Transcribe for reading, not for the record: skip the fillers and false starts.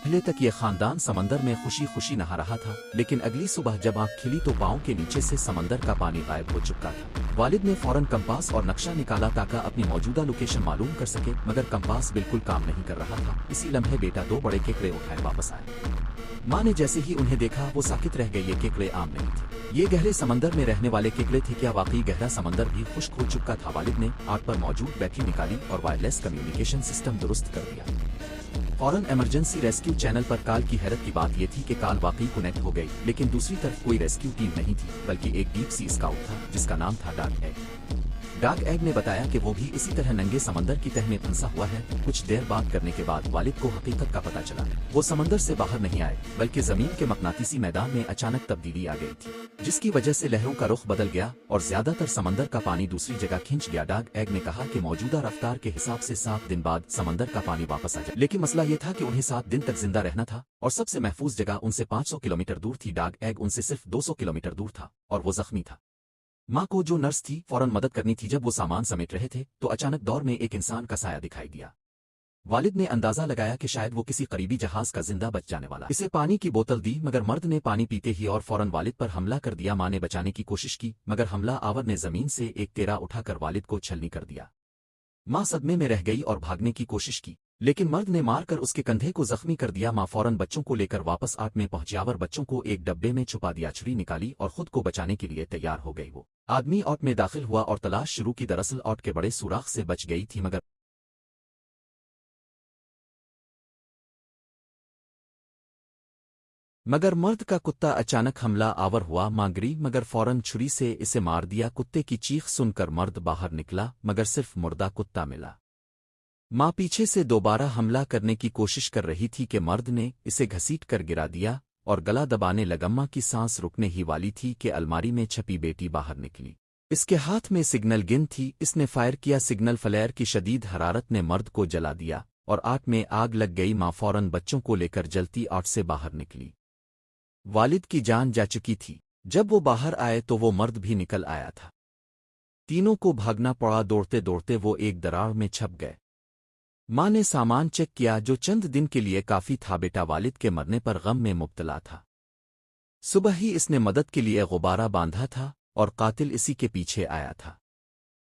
पहले तक ये खानदान समंदर में खुशी खुशी नहा रहा था, लेकिन अगली सुबह जब आँख खिली तो पाँव के नीचे से समंदर का पानी गायब हो चुका था। वालिद ने फौरन कंपास और नक्शा निकाला ताकि अपनी मौजूदा लोकेशन मालूम कर सके, मगर कंपास बिल्कुल काम नहीं कर रहा था। इसी लम्हे बेटा 2 बड़े केकड़े उठाए वापस आए। माँ ने जैसे ही उन्हें देखा वो साकित रह गई। ये केकड़े आम नहीं थे, ये गहरे समंदर में रहने वाले केकड़े थे। क्या वाकई गहरा समंदर भी खुश्क हो चुका था? वालिद ने आग पर मौजूद बैटरी निकाली और वायरलेस कम्युनिकेशन सिस्टम दुरुस्त कर दिया। फौरन इमरजेंसी रेस्क्यू चैनल पर कॉल की। हैरत की बात यह थी कि कॉल वाकई कनेक्ट हो गई, लेकिन दूसरी तरफ कोई रेस्क्यू टीम नहीं थी, बल्कि एक डीप सी स्काउट था जिसका नाम था डार्क एग। डार्क एग ने बताया कि वो भी इसी तरह नंगे समंदर की तह में फंसा हुआ है। कुछ देर बात करने के बाद वालिद को हकीकत का पता चला। वो समंदर से बाहर नहीं आए, बल्कि जमीन के मकनातीसी मैदान में अचानक तब्दीली आ गई थी, जिसकी वजह से लहरों का रुख बदल गया और ज्यादातर समंदर का पानी दूसरी जगह खिंच गया। डार्क एग ने कहा कि मौजूदा रफ्तार के हिसाब से 7 दिन बाद समंदर का पानी वापस आ जाए, लेकिन मसला ये था कि उन्हें 7 दिन तक जिंदा रहना था और सबसे महफूज जगह उनसे 500 किलोमीटर दूर थी। डार्क एग उनसे सिर्फ 200 किलोमीटर दूर था और वो जख्मी था। माँ को जो नर्स थी फौरन मदद करनी थी। जब वो सामान समेट रहे थे तो अचानक दौर में एक इंसान का साया दिखाई दिया। वालिद ने अंदाजा लगाया कि शायद वो किसी करीबी जहाज का जिंदा बच जाने वाला। इसे पानी की बोतल दी, मगर मर्द ने पानी पीते ही और फौरन वालिद पर हमला कर दिया। माँ ने बचाने की कोशिश की, मगर हमला आवर ने जमीन से एक तेरा उठाकर वालिद को छलनी कर दिया। माँ सदमे में रह गई और भागने की कोशिश की, लेकिन मर्द ने मारकर उसके कंधे को जख्मी कर दिया। माँ फौरन बच्चों को लेकर वापस आग में पहुंची और बच्चों को एक डब्बे में छुपा दिया। छुरी निकाली और खुद को बचाने के लिए तैयार हो गई। वो आदमी ऑट में दाखिल हुआ और तलाश शुरू की। दरअसल ऑट के बड़े सुराख से बच गई थी, मगर मर्द का कुत्ता अचानक हमला आवर हुआ। माँ गिरी, मगर फौरन छुरी से इसे मार दिया। कुत्ते की चीख सुनकर मर्द बाहर निकला, मगर सिर्फ मुर्दा कुत्ता मिला। माँ पीछे से दोबारा हमला करने की कोशिश कर रही थी कि मर्द ने इसे घसीट कर गिरा दिया और गला दबाने लगा। माँ की सांस रुकने ही वाली थी कि अलमारी में छपी बेटी बाहर निकली। इसके हाथ में सिग्नल गन थी। इसने फायर किया। सिग्नल फ्लेयर की शदीद हरारत ने मर्द को जला दिया और आग में आग लग गई। माँ फौरन बच्चों को लेकर जलती आग से बाहर निकली। वालिद की जान जा चुकी थी। जब वो बाहर आए तो वो मर्द भी निकल आया था। तीनों को भागना पड़ा। दौड़ते दौड़ते वो एक दरार में छप गए। माँ ने सामान चेक किया जो चंद दिन के लिए काफी था। बेटा वालिद के मरने पर गम में मुब्तला था। सुबह ही इसने मदद के लिए गुब्बारा बांधा था और कातिल इसी के पीछे आया था।